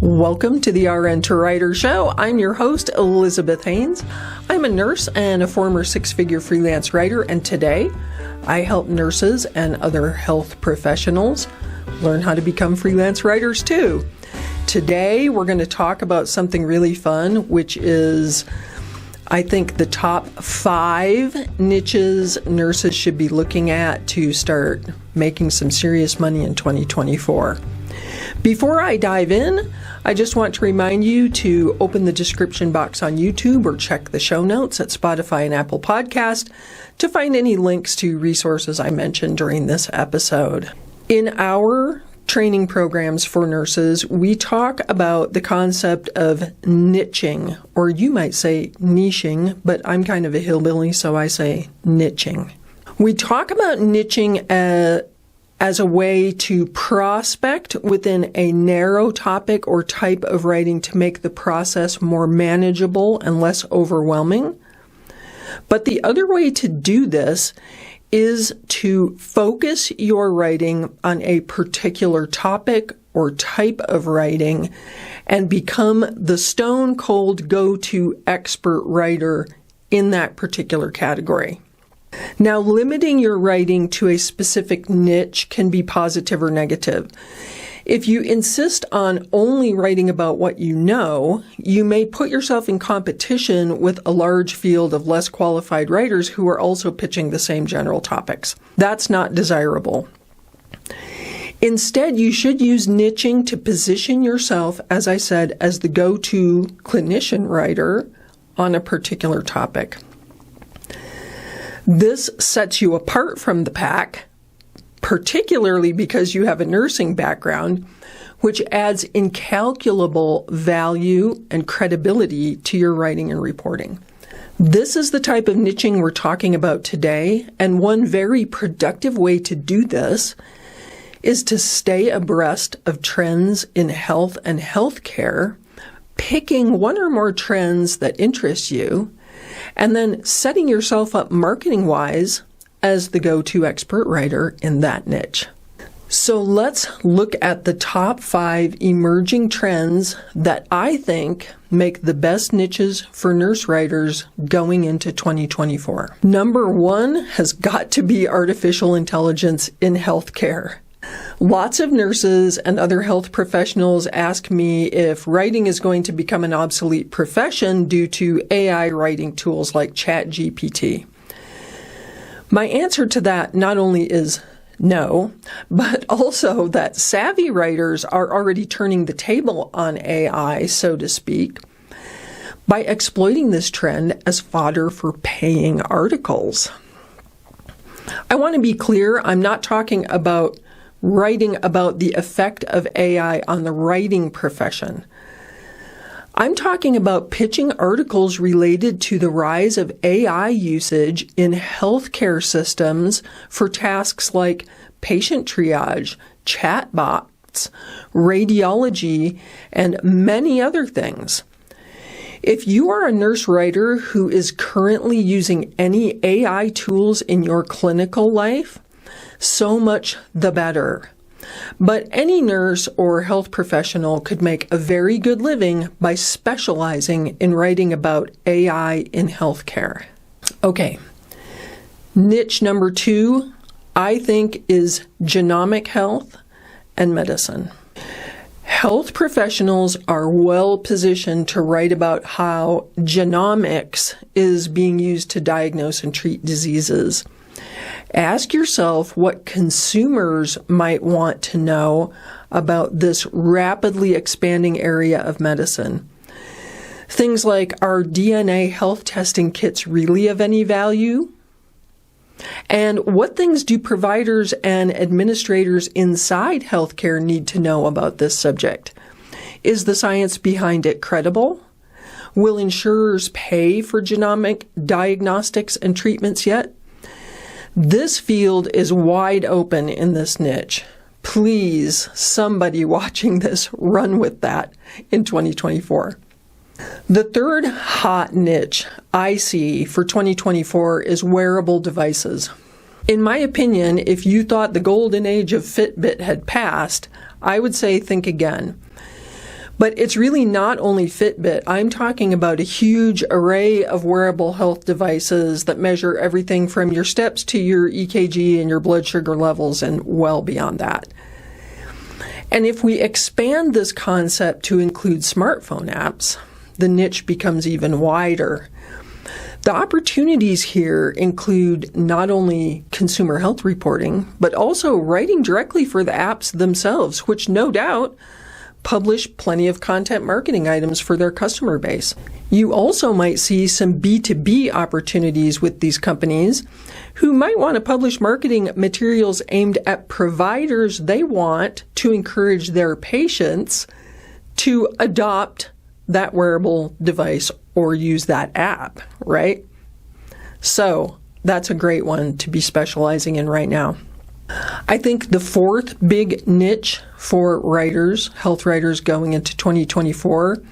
Welcome to the RN2writer Show. I'm your host, Elizabeth Haynes. I'm a nurse and a former six-figure freelance writer, and today I help nurses and other health professionals learn how to become freelance writers too. Today we're going to talk about something really fun, which is, I think, the top 5 niches nurses should be looking at to start making some serious money in 2024. Before I dive in, I just want to remind you to open the description box on YouTube or check the show notes at Spotify and Apple Podcast to find any links to resources I mentioned during this episode. In our training programs for nurses, we talk about the concept of niching, or you might say niching, but I'm kind of a hillbilly, so I say niching. We talk about niching as a way to prospect within a narrow topic or type of writing to make the process more manageable and less overwhelming. But the other way to do this is to focus your writing on a particular topic or type of writing and become the stone-cold go-to expert writer in that particular category. Now, limiting your writing to a specific niche can be positive or negative. If you insist on only writing about what you know, you may put yourself in competition with a large field of less qualified writers who are also pitching the same general topics. That's not desirable. Instead, you should use niching to position yourself, as I said, as the go-to clinician writer on a particular topic. This sets you apart from the pack, particularly because you have a nursing background, which adds incalculable value and credibility to your writing and reporting. This is the type of niching we're talking about today, and one very productive way to do this is to stay abreast of trends in health and healthcare, picking one or more trends that interest you, and then setting yourself up marketing-wise as the go-to expert writer in that niche. So let's look at the top 5 emerging trends that I think make the best niches for nurse writers going into 2024. Number 1 has got to be artificial intelligence in healthcare. Lots of nurses and other health professionals ask me if writing is going to become an obsolete profession due to AI writing tools like ChatGPT. My answer to that not only is no, but also that savvy writers are already turning the table on AI, so to speak, by exploiting this trend as fodder for paying articles. I want to be clear, I'm not talking about writing about the effect of AI on the writing profession. I'm talking about pitching articles related to the rise of AI usage in healthcare systems for tasks like patient triage, chatbots, radiology, and many other things. If you are a nurse writer who is currently using any AI tools in your clinical life, so much the better. But any nurse or health professional could make a very good living by specializing in writing about AI in healthcare. Okay, niche number 2, I think, is genomic health and medicine. Health professionals are well positioned to write about how genomics is being used to diagnose and treat diseases. Ask yourself what consumers might want to know about this rapidly expanding area of medicine. Things like, are DNA health testing kits really of any value? And what things do providers and administrators inside healthcare need to know about this subject? Is the science behind it credible? Will insurers pay for genomic diagnostics and treatments yet? This field is wide open in this niche. Please, somebody watching this, run with that in 2024. The third hot niche I see for 2024 is wearable devices. In my opinion, if you thought the golden age of Fitbit had passed, I would say think again. But it's really not only Fitbit. I'm talking about a huge array of wearable health devices that measure everything from your steps to your EKG and your blood sugar levels and well beyond that. And if we expand this concept to include smartphone apps, the niche becomes even wider. The opportunities here include not only consumer health reporting, but also writing directly for the apps themselves, which no doubt publish plenty of content marketing items for their customer base. You also might see some B2B opportunities with these companies who might want to publish marketing materials aimed at providers they want to encourage their patients to adopt that wearable device or use that app, right? So that's a great one to be specializing in right now. I think the fourth big niche for writers, health writers going into 2024,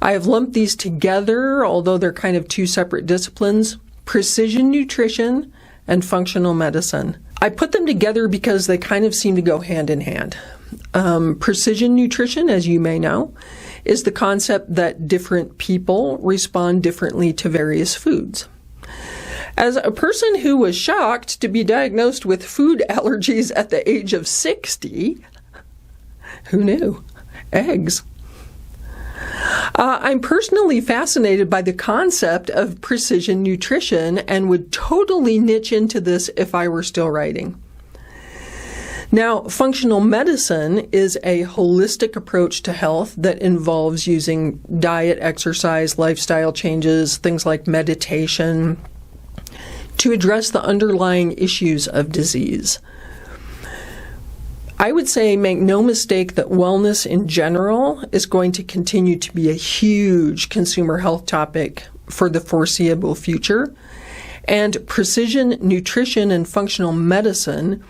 I have lumped these together, although they're kind of two separate disciplines, precision nutrition and functional medicine. I put them together because they kind of seem to go hand in hand. Precision nutrition, as you may know, is the concept that different people respond differently to various foods. As a person who was shocked to be diagnosed with food allergies at the age of 60, who knew? Eggs. I'm personally fascinated by the concept of precision nutrition and would totally niche into this if I were still writing. Now, functional medicine is a holistic approach to health that involves using diet, exercise, lifestyle changes, things like meditation, to address the underlying issues of disease. I would say make no mistake that wellness in general is going to continue to be a huge consumer health topic for the foreseeable future, and precision nutrition and functional medicine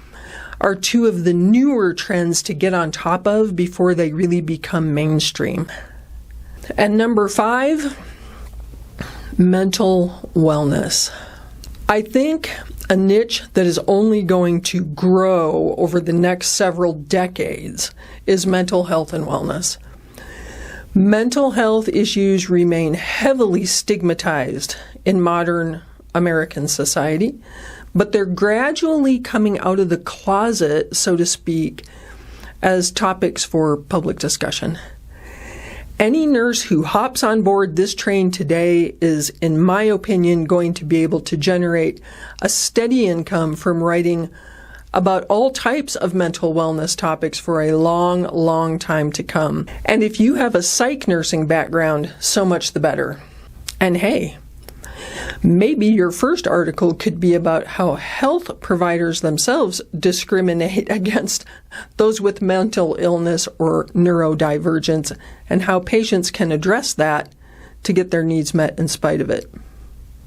are two of the newer trends to get on top of before they really become mainstream. And number 5, mental wellness. I think a niche that is only going to grow over the next several decades is mental health and wellness. Mental health issues remain heavily stigmatized in modern American society, but they're gradually coming out of the closet, so to speak, as topics for public discussion. Any nurse who hops on board this train today is, in my opinion, going to be able to generate a steady income from writing about all types of mental wellness topics for a long, long time to come. And if you have a psych nursing background, so much the better. And hey, maybe your first article could be about how health providers themselves discriminate against those with mental illness or neurodivergence and how patients can address that to get their needs met in spite of it.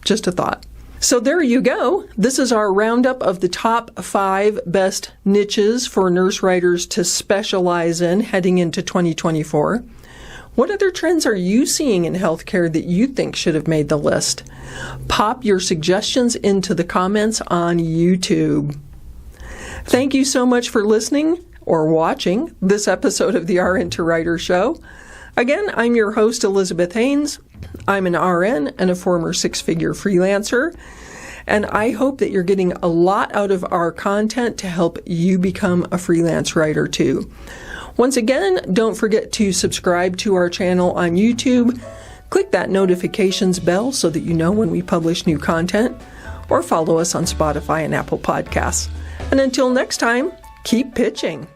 Just a thought. So there you go. This is our roundup of the top 5 best niches for nurse writers to specialize in heading into 2024. What other trends are you seeing in healthcare that you think should have made the list? Pop your suggestions into the comments on YouTube. Thank you so much for listening or watching this episode of the RN2writer Show. Again, I'm your host, Elizabeth Haynes. I'm an RN and a former 6-figure freelancer, and I hope that you're getting a lot out of our content to help you become a freelance writer too. Once again, don't forget to subscribe to our channel on YouTube. Click that notifications bell so that you know when we publish new content, or follow us on Spotify and Apple Podcasts. And until next time, keep pitching.